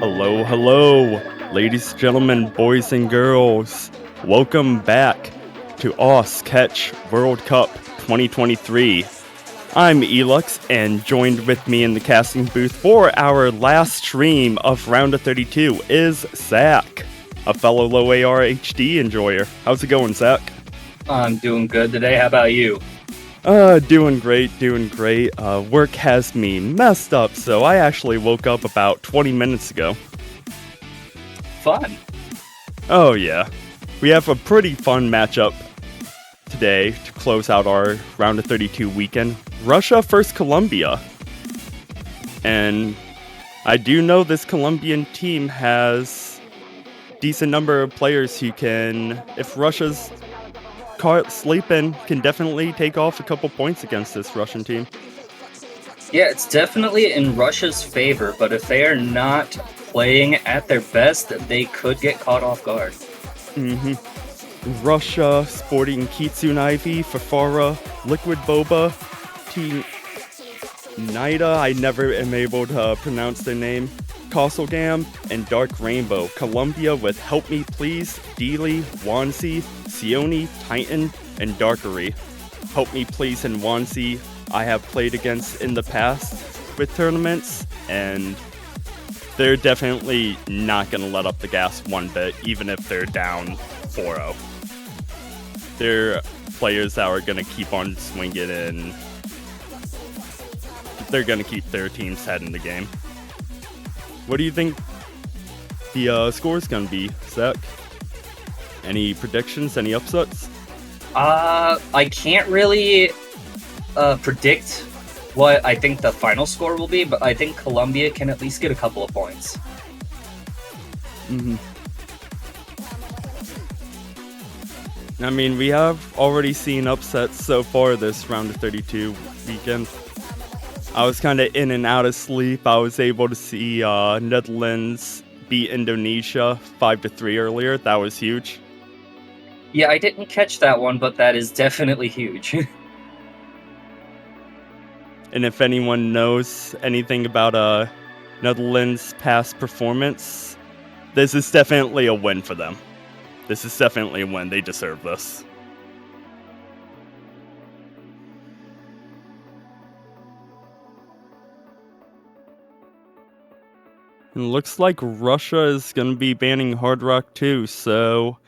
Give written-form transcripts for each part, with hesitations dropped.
Hello, hello, ladies, gentlemen, boys, and girls. Welcome back to OS Catch World Cup 2023. I'm Elux, and joined with me in the casting booth for our last stream of Round of 32 is Zach, a fellow low AR HD enjoyer. How's it going, Zach? I'm doing good today. How about you? Doing great. Work has me messed up, so I actually woke up about 20 minutes ago. Fun. Oh yeah. We have a pretty fun matchup today to close out our Round of 32 weekend. Russia versus Colombia. And I do know this Colombian team has decent number of players who can, if Russia's caught sleeping, can definitely take off a couple points against this Russian team. Yeah, it's definitely in Russia's favor, but if they are not playing at their best, they could get caught off guard. Russia sporting Kitsune Ivy, Fafara, Liquid Boba, Team Nida, I never am able to pronounce their name, Castlegam, and Dark Rainbow. Colombia with Help Me Please, Deely, Wanzi, Sione, Titan, and Darkery. Help Me Please and Wanzi I have played against in the past with tournaments, and they're definitely not going to let up the gas one bit, even if they're down 4-0. They're players that are going to keep on swinging, and they're going to keep their team's head in the game. What do you think the score's going to be, Zach? Any predictions? Any upsets? I can't really predict what I think the final score will be, but I think Colombia can at least get a couple of points. I mean, we have already seen upsets so far this Round of 32 weekend. I was kind of in and out of sleep. I was able to see Netherlands beat Indonesia 5-3 earlier. That was huge. Yeah, I didn't catch that one, but that is definitely huge. And if anyone knows anything about Netherlands' past performance, this is definitely a win for them. This is definitely a win. They deserve this. And it looks like Russia is going to be banning Hard Rock too, so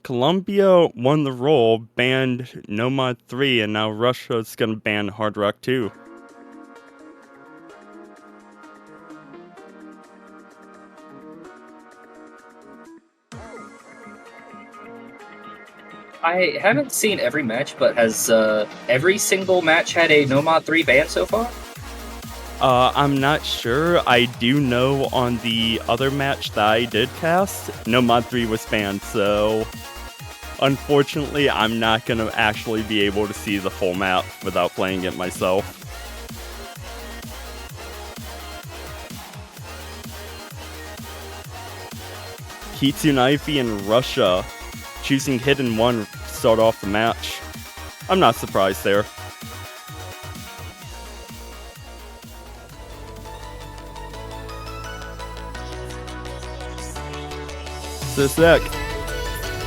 Colombia won the roll, banned Nomad 3, and now Russia is going to ban Hard Rock 2. I haven't seen every match, but has every single match had a Nomad 3 ban so far? I'm not sure. I do know on the other match that I did cast, Nomad 3 was banned, so unfortunately I'm not going to actually be able to see the full map without playing it myself. Kitsune Ivy and Russia choosing Hidden 1 to start off the match. I'm not surprised there. So Zach,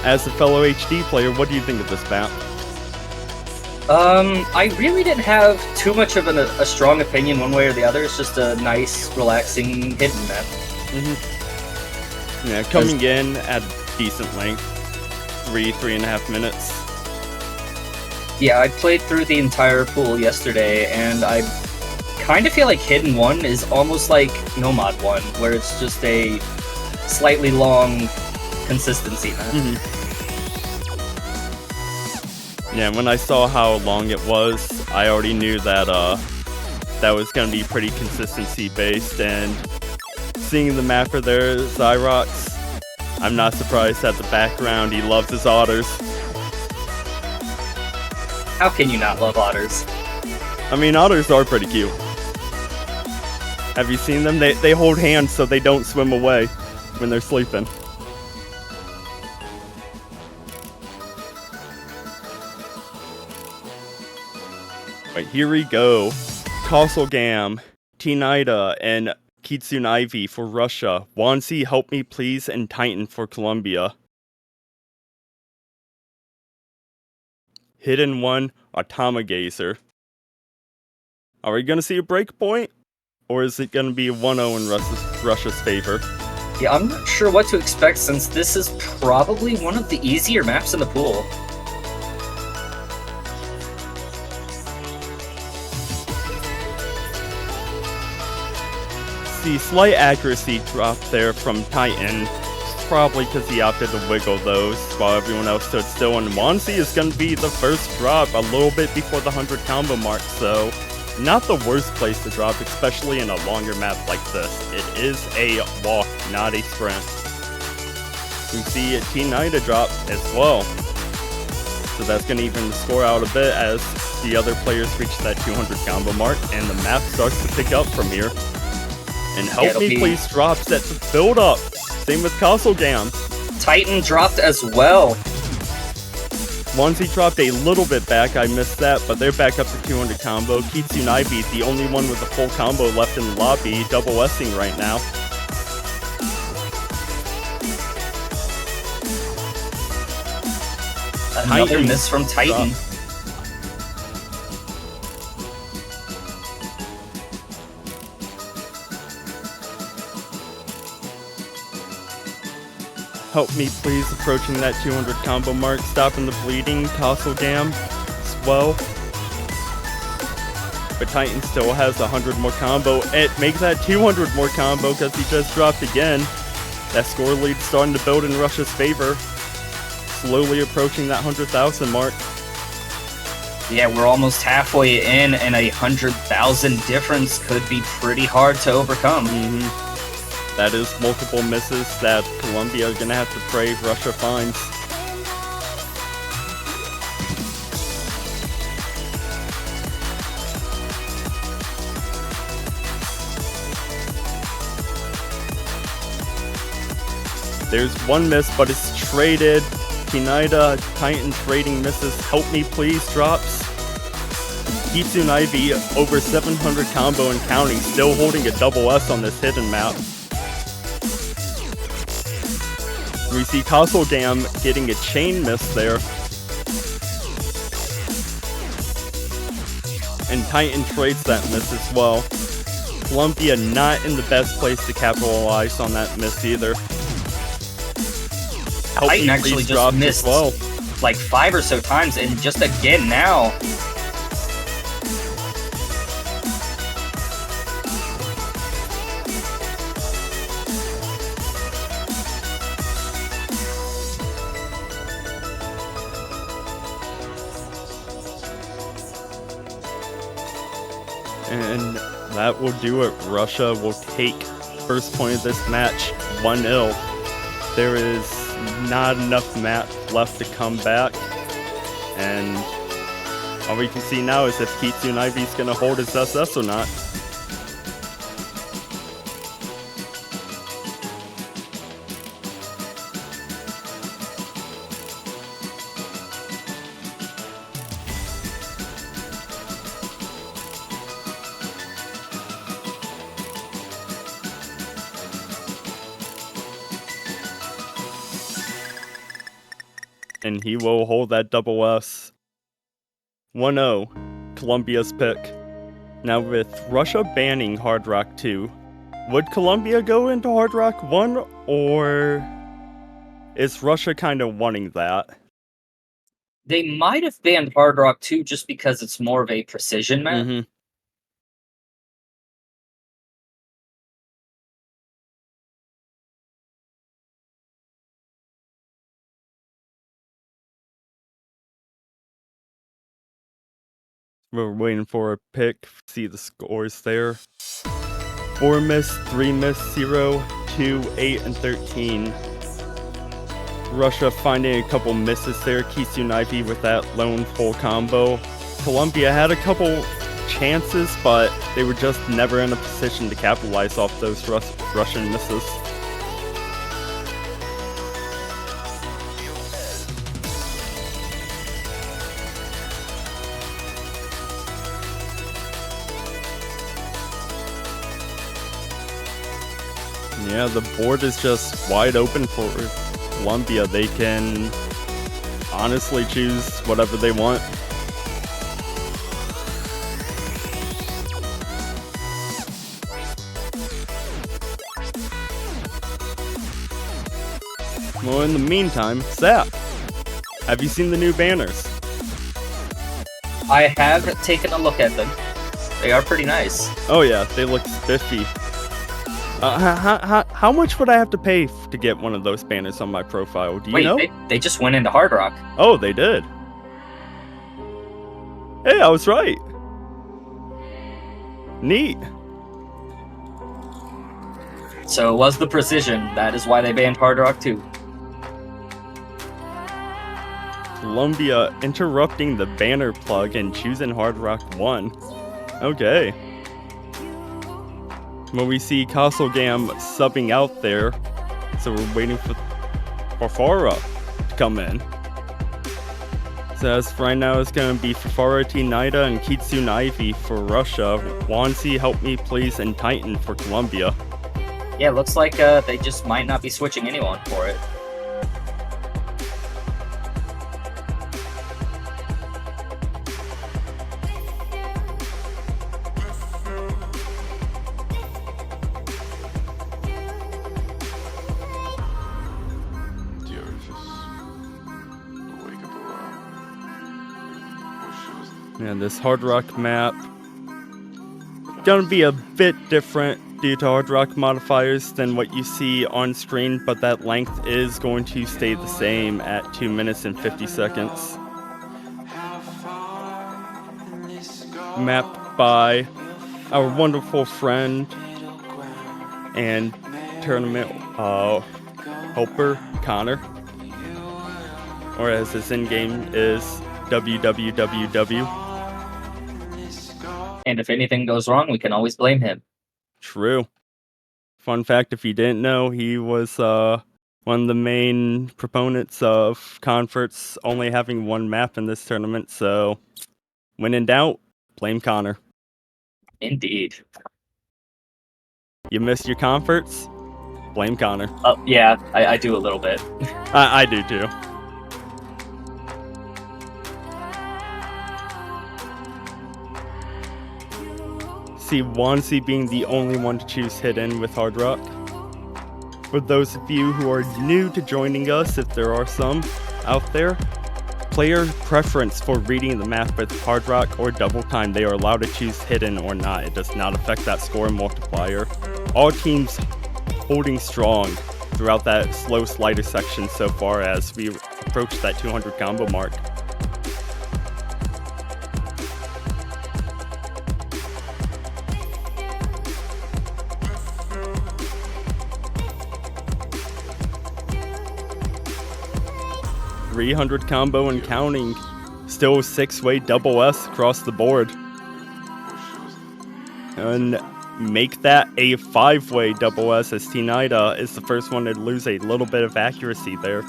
as a fellow HD player, what do you think of this map? I really didn't have too much of a strong opinion one way or the other. It's just a nice, relaxing, hidden map. Yeah, coming in at decent length, 3.5 minutes. Yeah, I played through the entire pool yesterday, and I kind of feel like Hidden 1 is almost like Nomad 1, where it's just a slightly long consistency map. Yeah, when I saw how long it was, I already knew that that was going to be pretty consistency based, and seeing the mapper there, Zyrox, I'm not surprised at the background. He loves his otters. How can you not love otters? I mean, otters are pretty cute. Have you seen them? They hold hands so they don't swim away when they're sleeping. Right, here we go. Castlegam, T-Nida, and Kitsune Ivy for Russia, Wansi Help Me Please, and Titan for Colombia. Hidden 1, Automagazer. Are we gonna see a breakpoint? Or is it gonna be 1-0 in Russia's favor? Yeah, I'm not sure what to expect since this is probably one of the easier maps in the pool. See, slight accuracy drop there from Titan. Probably because he opted to wiggle those while everyone else stood still. And Wansi is going to be the first drop a little bit before the 100 combo mark. So not the worst place to drop, especially in a longer map like this. It is a walk, not a sprint. We see T9 drop as well. So that's going to even the score out a bit as the other players reach that 200 combo mark. And the map starts to pick up from here. And Help Me Please drops at the build up. Same with Castlegam. Titan dropped as well. Wansi dropped a little bit back, I missed that, but they're back up to 200 combo. Kitsune Ivy, the only one with a full combo left in the lobby, double S-ing right now. Another miss from Titan. Help Me Please approaching that 200 combo mark, stopping the bleeding. Castlegam as well. But Titan still has 100 more combo. It makes that 200 more combo because he just dropped again. That score lead starting to build in Russia's favor. Slowly approaching that 100,000 mark. Yeah, we're almost halfway in, and 100,000 difference could be pretty hard to overcome. That is multiple misses that Colombia are going to have to pray Russia finds. There's one miss, but it's traded. Kinida, Titan trading misses. Help Me Please drops. Kitsune Ivy over 700 combo and counting, still holding a double S on this hidden map. We see Castlegam getting a chain miss there. And Titan trades that miss as well. Colombia not in the best place to capitalize on that miss either. Titan actually just missed like 5 or so times, and just again now. And that will do it. Russia will take first point of this match 1-0. There is not enough map left to come back. And all we can see now is if Kitsune Ivy is going to hold his SS or not. And he will hold that double S. 1-0, Colombia's pick. Now with Russia banning Hard Rock 2, would Colombia go into Hard Rock 1, or is Russia kind of wanting that? They might have banned Hard Rock 2 just because it's more of a precision map. We're waiting for a pick. See the scores there. 4 miss, 3 miss, 0, 2, 8, and 13. Russia finding a couple misses there. Kitsune Ivy with that lone full combo. Colombia had a couple chances, but they were just never in a position to capitalize off those Russian misses. Yeah, the board is just wide open for Columbia. They can honestly choose whatever they want. Well, in the meantime, Zap, have you seen the new banners? I have taken a look at them. They are pretty nice. Oh yeah, they look spiffy. How much would I have to pay to get one of those banners on my profile? Do you know? They just went into Hard Rock. Oh, they did. Hey, I was right. Neat. So it was the precision. That is why they banned Hard Rock 2. Columbia interrupting the banner plug and choosing Hard Rock 1. Okay. Well, we see Castlegam subbing out there, so we're waiting for Farfara to come in. So as for right now, it's going to be Farfara, T-Nida, and Kitsune Ivy for Russia, Wansi, Help Me Please, and Titan for Columbia. Yeah, looks like they just might not be switching anyone for it. And this Hard Rock map gonna be a bit different due to Hard Rock modifiers than what you see on screen, but that length is going to stay the same at 2 minutes and 50 seconds. Mapped by our wonderful friend and tournament helper, Connor, or as his in-game is WWWW. And if anything goes wrong, we can always blame him. True. Fun fact, if you didn't know, he was one of the main proponents of Converts only having one map in this tournament, so when in doubt, blame Connor. Indeed. You missed your Converts? Blame Connor. Oh, yeah, I do a little bit. I do too. See Wansi being the only one to choose Hidden with Hard Rock. For those of you who are new to joining us, if there are some out there, player preference for reading the map with Hard Rock or Double Time, they are allowed to choose Hidden or not. It does not affect that score multiplier. All teams holding strong throughout that slow slider section so far as we approach that 200 combo mark. .300 combo and counting. Still 6-way double S across the board. And make that a 5-way double S as T-Nida is the first one to lose a little bit of accuracy there.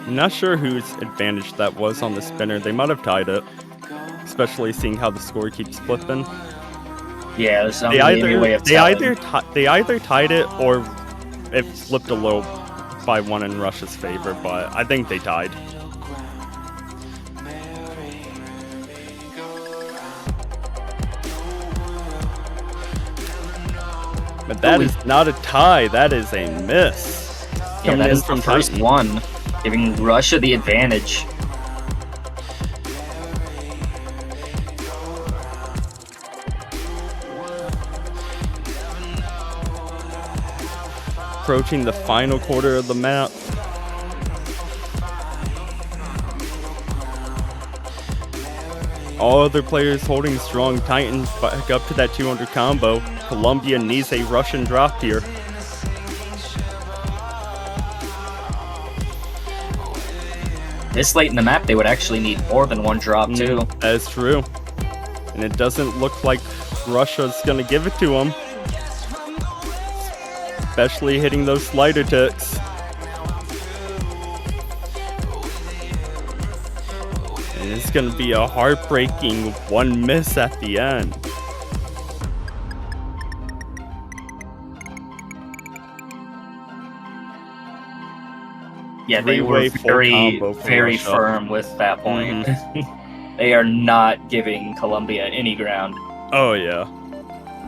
I'm not sure whose advantage that was on the spinner. They might have tied it. Especially seeing how the score keeps flipping. Yeah, there's not really any way of telling. They either tied it or it flipped a little by one in Russia's favor, but I think they tied. But that is not a tie, that is a miss. Yeah, that is the first one, giving Russia the advantage. Approaching the final quarter of the map. All other players holding strong. Titan back up to that 200 combo. Columbia needs a Russian drop here. This late in the map, they would actually need more than one drop too. That is true. And it doesn't look like Russia's gonna give it to them. Especially hitting those slider ticks. And it's gonna be a heartbreaking one miss at the end. Yeah, they were Three-way full combo for very Russia. firm with that point. They are not giving Colombia any ground. Oh yeah.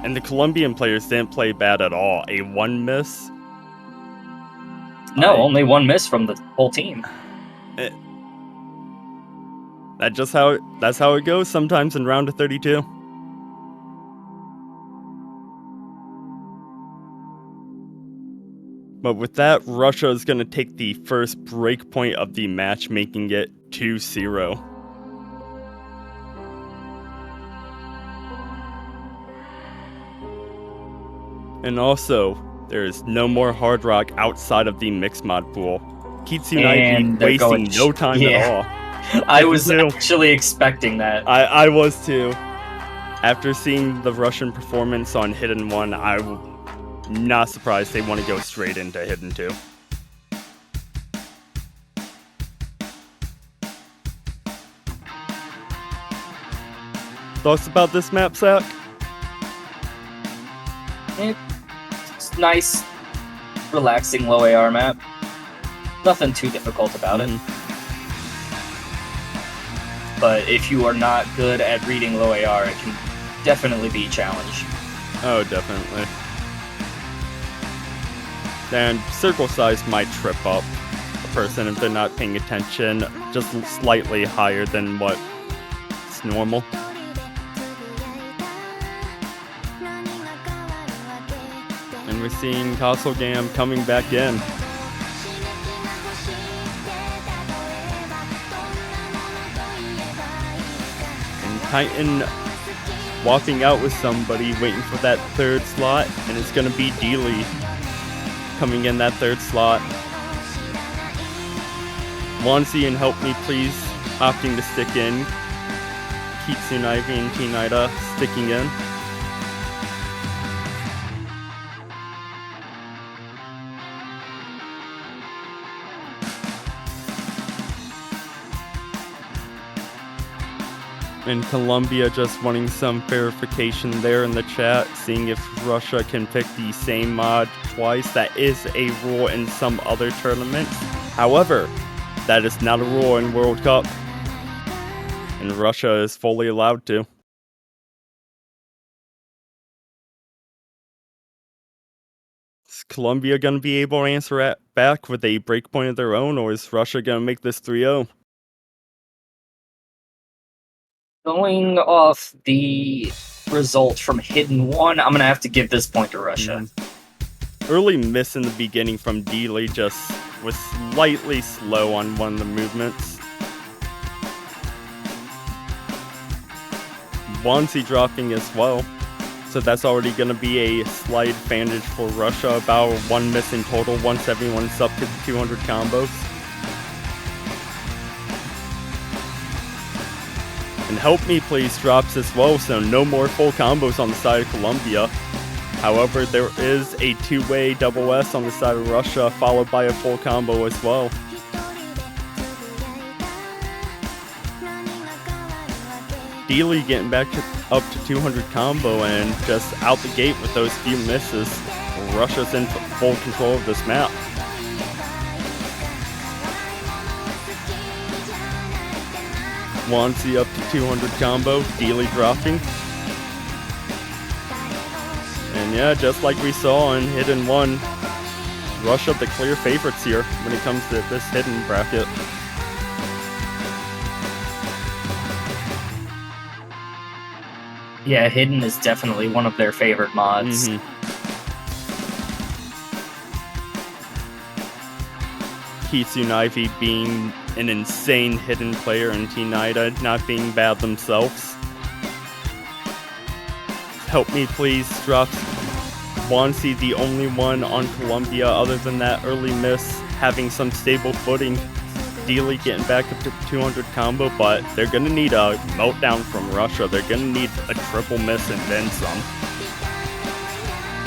And the Colombian players didn't play bad at all. A one miss? No, only one miss from the whole team. That's how it goes sometimes in round of 32. But with that, Russia is going to take the first break point of the match, making it 2-0. And also, there is no more hard rock outside of the mixed mod pool. Kitsunaivi wasting no time at all. I was actually expecting that. I was too. After seeing the Russian performance on Hidden 1, I'm not surprised they want to go straight into Hidden 2. Thoughts about this map, Zach? It's nice, relaxing low AR map. Nothing too difficult about it. But if you are not good at reading low AR, it can definitely be a challenge. Oh, definitely. And circle size might trip up a person if they're not paying attention, just slightly higher than what's normal. And we're seeing Castle Gam coming back in. And Titan walking out with somebody, waiting for that third slot, and it's gonna be Dealey coming in that third slot. Wansi and Help Me Please opting to stick in. Kitsunaivi and T-Nida sticking in. And Colombia just wanting some verification there in the chat, seeing if Russia can pick the same mod twice. That is a rule in some other tournaments. However, that is not a rule in World Cup. And Russia is fully allowed to. Is Colombia going to be able to answer back with a breakpoint of their own, or is Russia going to make this 3-0? Going off the result from Hidden 1, I'm going to have to give this point to Russia. Early miss in the beginning from Dealey, just was slightly slow on one of the movements. Wansi dropping as well, so that's already going to be a slight advantage for Russia. About one miss in total, 171 sub to 200 combos. And Help Me Please drops as well, so no more full combos on the side of Colombia. However, there is a two-way double S on the side of Russia, followed by a full combo as well. Dealey getting back up to 200 combo and just out the gate with those few misses. Russia's in full control of this map. Wansi up to 200 combo, Dealey dropping. And yeah, just like we saw in Hidden 1, Russia the clear favorites here when it comes to this Hidden bracket. Yeah, Hidden is definitely one of their favorite mods. Kitsunaivi being an insane Hidden player and T-Nida not being bad themselves. Help Me Please drops Wansi, the only one on Colombia other than that early miss, having some stable footing. Dealey getting back up to 200 combo, but they're going to need a meltdown from Russia. They're going to need a triple miss and then some.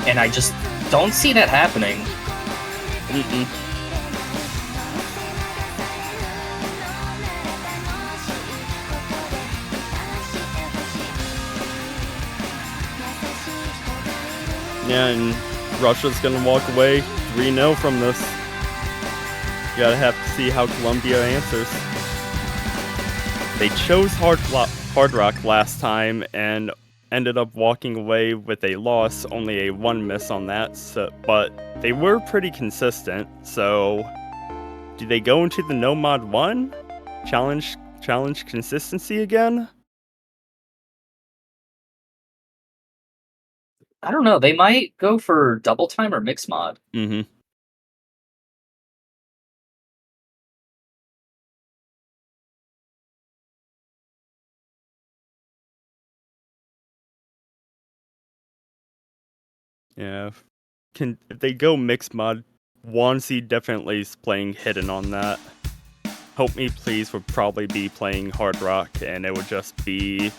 And I just don't see that happening. And Russia's gonna walk away 3-0 from this. You gotta have to see how Colombia answers. They chose Hard Rock last time and ended up walking away with a loss, only a 1 miss on that, but they were pretty consistent, so do they go into the No Mod 1? Challenge consistency again? I don't know. They might go for double time or mix mod. Mm-hmm. Yeah. If they go mix mod, Wansi definitely is playing hidden on that. Help Me Please would probably be playing Hard Rock, and it would just be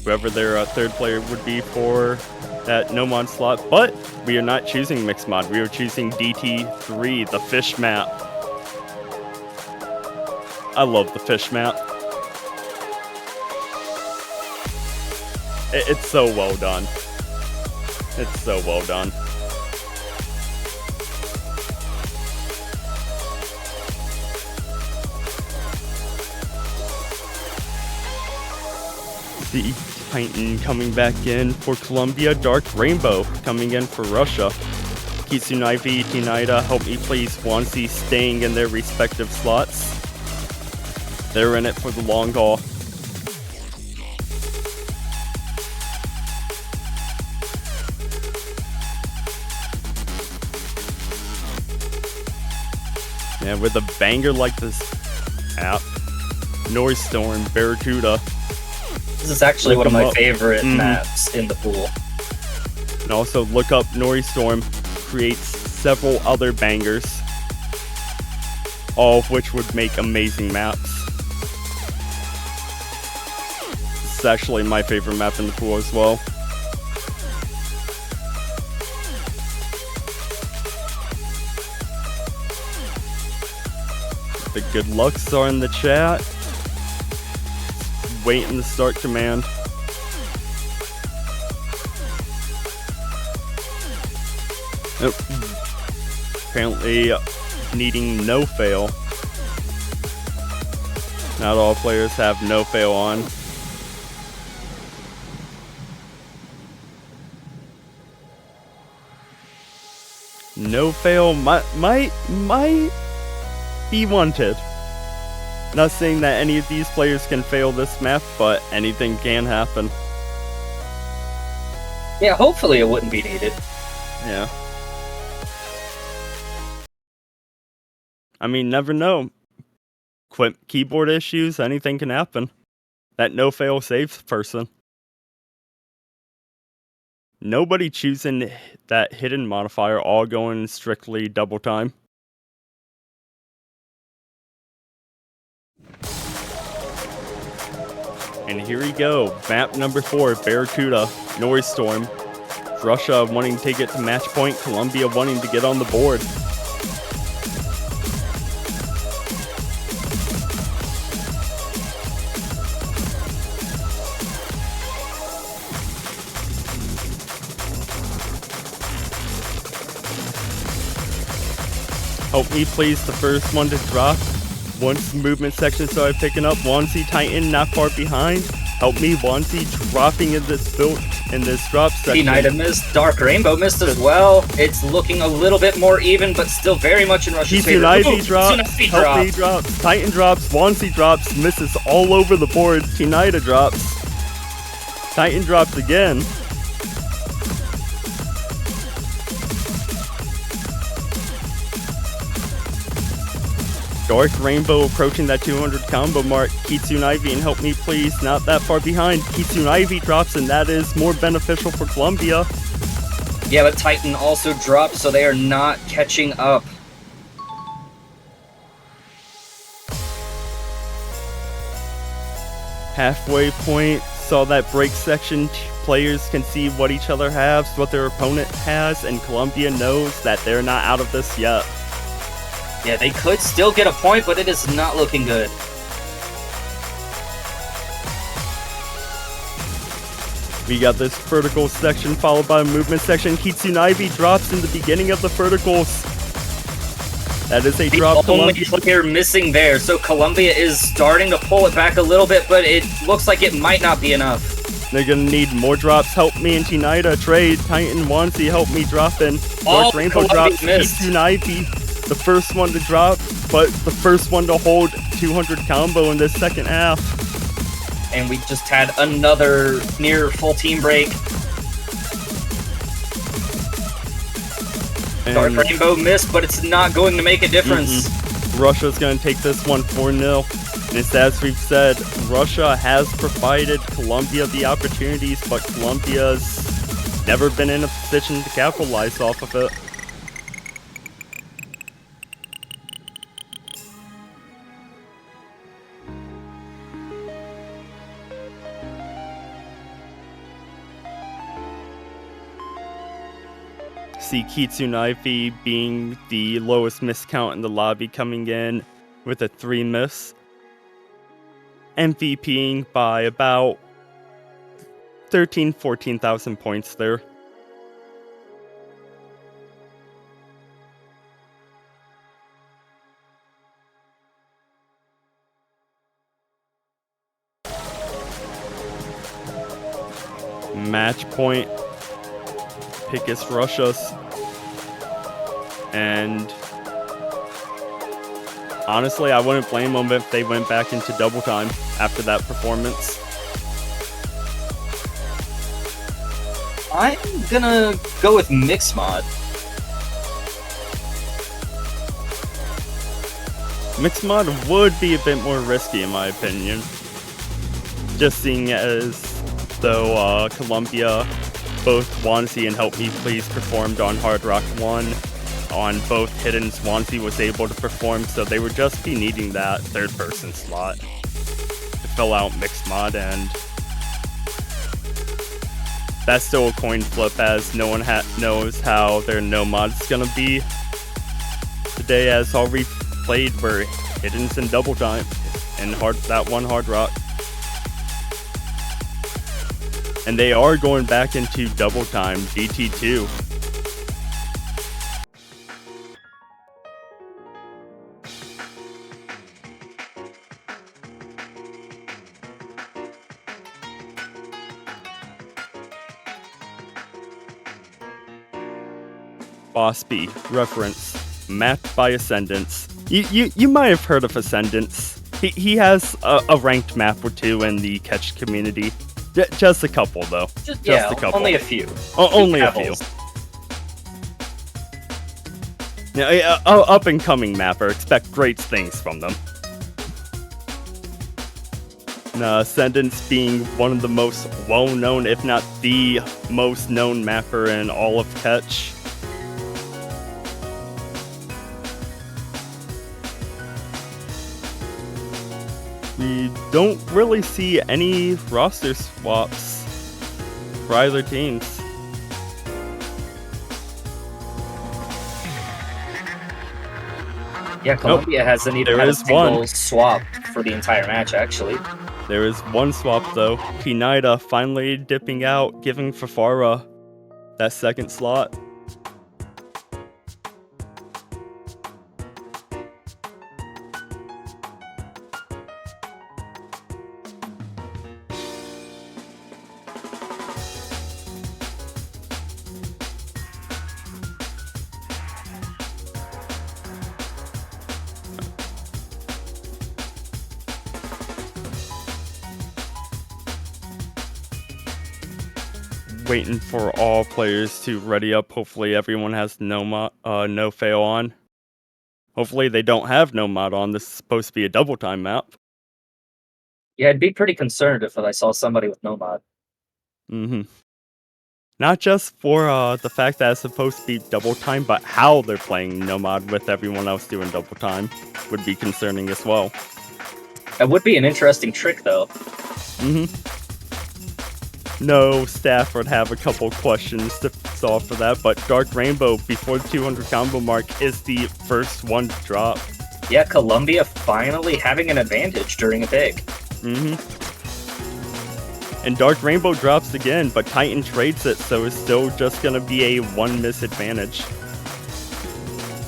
whoever their third player would be for that no mod slot. But we are not choosing mixed mod. We are choosing DT3, the fish map. I love the fish map. It's so well done. It's so well done. The Titan coming back in for Colombia. Dark Rainbow coming in for Russia. Kitsunaivi, Tinaida, Help Me Please, Wansi staying in their respective slots. They're in it for the long haul. Yeah, with a banger like this app, Noise Storm, Barracuda. This is actually one of my favorite maps in the pool. And also look up Noise Storm, creates several other bangers, all of which would make amazing maps. This is actually my favorite map in the pool as well. The good lucks are in the chat. Waiting to start command. Apparently needing no fail. Not all players have no fail on. No fail might be wanted. Not saying that any of these players can fail this map, but anything can happen. Yeah, hopefully it wouldn't be needed. Yeah. I mean, never know. Keyboard issues, anything can happen. That no fail saves person. Nobody choosing that hidden modifier, all going strictly double time. And here we go, map number 4, Barracuda, Noise Storm. Russia wanting to take it to match point, Colombia wanting to get on the board. Help Me Please, the first one to drop. Once the movement section started picking up, Wansi Titan not far behind. Help Me, Wansi dropping in this drop section. Tinaida missed, Dark Rainbow missed as well. It's looking a little bit more even, but still very much in Russia's favor. Kitsunaivi drops, Help Me drops, Titan drops, Wansi drops, misses all over the board. Tinaida drops. Titan drops again. Dark Rainbow approaching that 200 combo mark. Kitsunaivi and Help Me Please not that far behind. Kitsunaivi drops, and that is more beneficial for Colombia. Yeah, but Titan also dropped, so they are not catching up. Halfway point, saw that break section. Players can see what each other has, what their opponent has, and Colombia knows that they're not out of this yet. Yeah, they could still get a point, but it is not looking good. We got this vertical section followed by a movement section. Kitsune Ivy drops in the beginning of the verticals. That is a drop. The only player missing there, so Columbia is starting to pull it back a little bit, but it looks like it might not be enough. They're gonna need more drops. Help me and Tinida trade. Titan Wansi, help me drop in. Dark Rainbow drops. Kitsune Ivy, the first one to drop, but the first one to hold 200 combo in this second half. And we just had another near full team break. And Dark Rainbow missed, but it's not going to make a difference. Russia's going to take this one 4-0. And it's as we've said, Russia has provided Colombia the opportunities, but Colombia's never been in a position to capitalize off of it. See Kitsune Ivy being the lowest miss count in the lobby, coming in with a 3 miss. MVPing by about 14,000 points there. Match point. Pick is Russia's. And honestly, I wouldn't blame them if they went back into double time after that performance. I'm gonna go with Mix Mod. Mix Mod would be a bit more risky in my opinion. Just seeing as though Columbia, both Wansi and Help Me Please performed on Hard Rock 1. On both Hidden, Swansea was able to perform, so they would just be needing that third person slot to fill out Mixed Mod, and that's still a coin flip as no one knows how their no mod's gonna be today, as all we played were Hiddens and Double Time and that one Hard Rock. And they are going back into Double Time GT2. Boss B reference mapped by Ascendance. You might have heard of Ascendance. He has a ranked map or two in the catch community. Just a couple though. Just a couple. Only a few. Only a few. Yeah, up and coming mapper. Expect great things from them. Ascendance being one of the most well-known, if not the most known mapper in all of catch. We don't really see any roster swaps for either teams. Yeah, Columbia hasn't even had a single swap for the entire match, actually. There is one swap, though. Pineda finally dipping out, giving Fafara that second slot. Waiting for all players to ready up. Hopefully everyone has no fail on. Hopefully they don't have no mod on. This is supposed to be a double time map. Yeah, I'd be pretty concerned if I saw somebody with no mod. Not just for the fact that it's supposed to be double time, but how they're playing no mod with everyone else doing double time would be concerning as well. That would be an interesting trick, though. No staff would have a couple questions to solve for that, but Dark Rainbow, before the 200 combo mark, is the first one to drop. Yeah, Columbia finally having an advantage during a pick. And Dark Rainbow drops again, but Titan trades it, so it's still just gonna be a 1 miss advantage.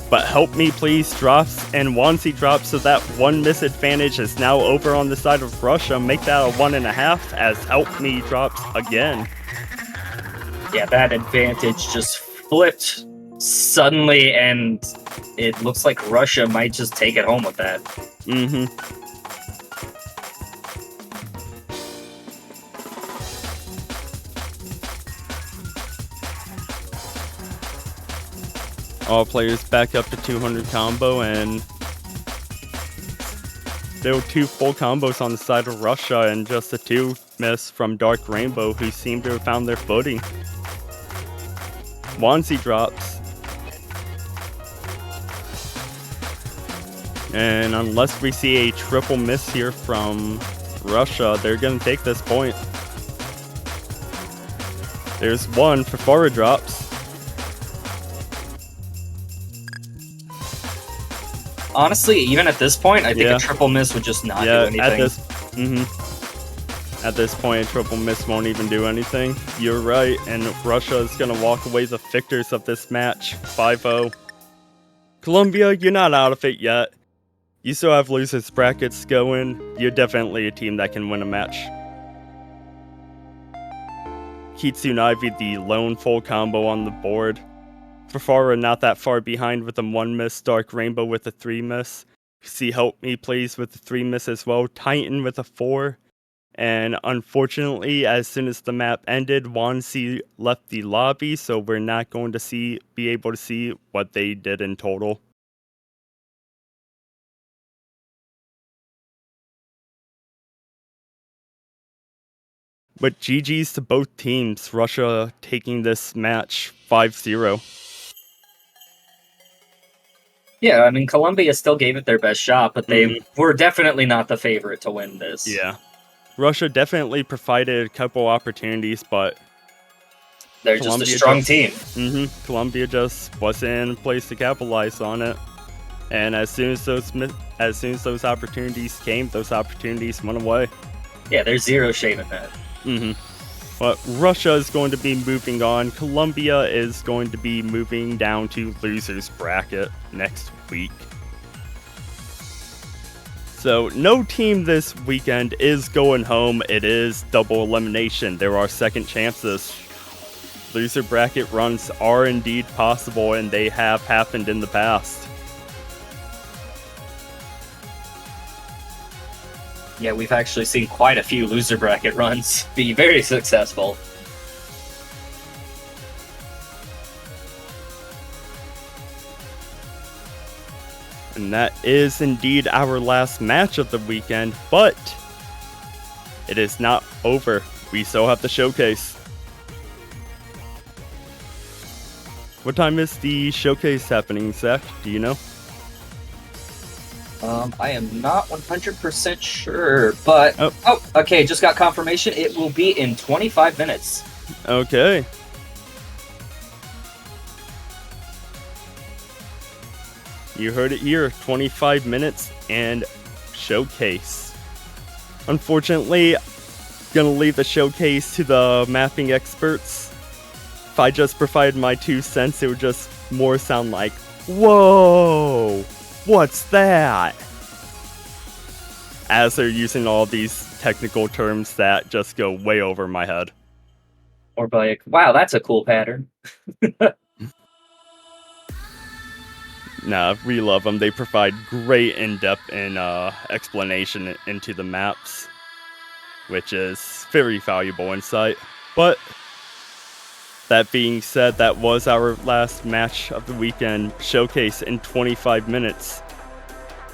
But Help Me Please drops, and Wanzi drops, so that 1 miss advantage is now over on the side of Russia. Make that a 1.5 as Help Me drops again. Yeah, that advantage just flipped suddenly, and it looks like Russia might just take it home with that. Mm-hmm. All players back up to 200 combo, and there were 2 full combos on the side of Russia and just a 2 miss from Dark Rainbow, who seem to have found their footing. Wanzi drops. And unless we see a triple miss here from Russia, they're going to take this point. There's one. Fafara drops. Honestly, even at this point, I think a triple miss would just not do anything. At this point, a triple miss won't even do anything. You're right, and Russia is going to walk away the victors of this match, 5-0. Colombia, you're not out of it yet. You still have losers brackets going. You're definitely a team that can win a match. Kitsune Ivy, the lone full combo on the board. Fafara not that far behind with a 1 miss. Dark Rainbow with a 3 miss. See Help Me Please with a 3 miss as well. Titan with a 4. And unfortunately, as soon as the map ended, Wanzi left the lobby, so we're not going to be able to see what they did in total. But GG's to both teams. Russia taking this match 5-0. Yeah, I mean, Colombia still gave it their best shot, but they were definitely not the favorite to win this. Yeah. Russia definitely provided a couple opportunities, but they're Colombia just a strong team. Colombia just wasn't in a place to capitalize on it. And as soon as those opportunities came, those opportunities went away. Yeah, there's zero shame in that. But Russia is going to be moving on. Colombia is going to be moving down to losers bracket next week. So no team this weekend is going home. It is double elimination. There are second chances. Loser bracket runs are indeed possible, and they have happened in the past. Yeah, we've actually seen quite a few loser bracket runs be very successful. And that is indeed our last match of the weekend, but it is not over. We still have the showcase. What time is the showcase happening, Zach? Do you know? I am not 100% sure, but... Oh, okay, just got confirmation. It will be in 25 minutes. Okay. You heard it here, 25 minutes and showcase. Unfortunately, gonna leave the showcase to the mapping experts. If I just provided my 2 cents, it would just more sound like, whoa, what's that? As they're using all these technical terms that just go way over my head. Or like, wow, that's a cool pattern. Nah, we love them. They provide great in-depth and explanation into the maps, which is very valuable insight. But that being said, that was our last match of the weekend, showcase in 25 minutes.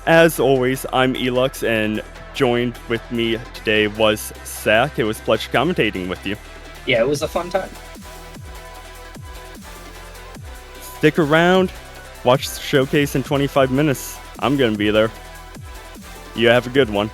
As always, I'm Elux, and joined with me today was Zach. It was a pleasure commentating with you. Yeah, it was a fun time. Stick around. Watch the showcase in 25 minutes. I'm going to be there. You have a good one.